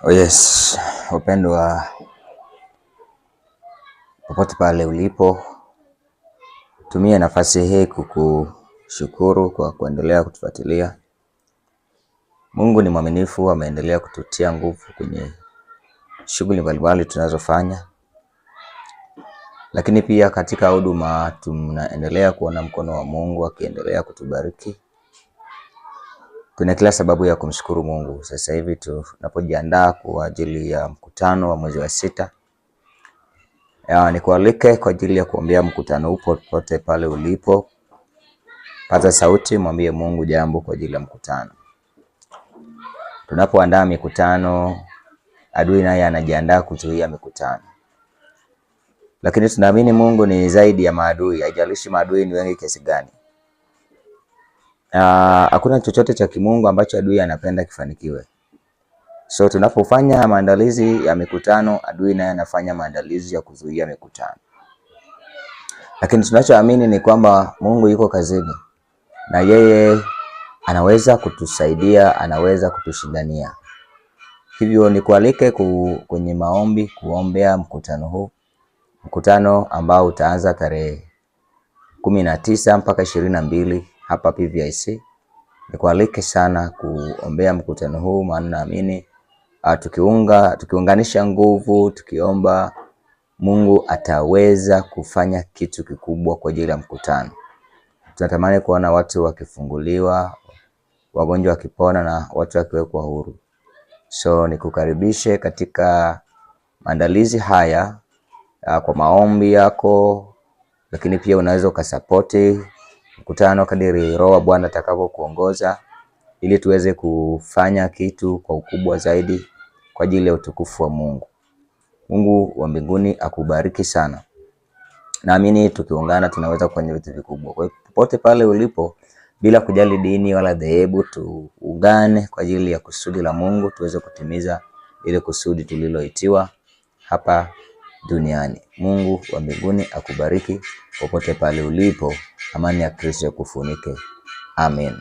Oh yes, wapendwa, popote pale ulipo, tumia nafasi hii kukushukuru kwa kuendelea kutufuatilia. Mungu ni mwaminifu, ameendelea kututia nguvu kwenye shughuli mbalimbali tunazofanya. Lakini pia katika huduma tunaendelea kuona mkono wa Mungu akiendelea kutubariki. Tuna kila sababu ya kumshukuru Mungu. Sasa hivi tunapojiandaa kwa ajili ya mkutano wa mwezi wa 6. Nikualike kwa ajili ya kuombea mkutano upo popote pale ulipo. Paza sauti, mwambie Mungu jambo kwa ajili ya mkutano. Tunapoandaa mikutano, adui naye anajiandaa kuzuia mikutano. Lakini tunaamini Mungu ni zaidi ya maadui, haijalishi maadui ni wengi kiasi gani. Hakuna chochote cha kimungu ambacho adui anapenda kifanikiwe. So tunapofanya maandalizi ya mikutano, adui naye anafanya maandalizi ya kuzuia mikutano. Lakini tunachoamini ni kwamba Mungu yuko kazini na yeye anaweza kutusaidia, anaweza kutushindania. Hivyo nikualike kwenye maombi kuombea mkutano huu. Mkutano ambao utaanza tarehe 19 mpaka 22 hapa PVIC. Nikualike sana kuombea mkutano huu, maana naamini tukiunganisha nguvu, tukiomba, Mungu ataweza kufanya kitu kikubwa kwa ajili ya mkutano. Tunatamani kuona watu wakifunguliwa, wagonjwa wakipona na watu wakiwekwa huru. So nikukaribishe katika maandalizi haya kwa maombi yako, lakini pia unaweza ukasapoti mkutano kadiri Roho wa Bwana atakavyokuongoza, ili tuweze kufanya kitu kwa ukubwa zaidi kwa ajili ya utukufu wa Mungu. Mungu wa mbinguni akubariki sana. Naamini tukiungana tunaweza kufanya vitu vikubwa. Kwa hiyo popote pale ulipo, bila kujali dini wala dhehebu, tuungane kwa ajili ya kusudi la Mungu, tuweze kutimiza ile kusudi tuliloitiwa hapa duniani. Mungu wa mbinguni akubariki popote pale ulipo. Amani ya Kristo kufunike. Amen.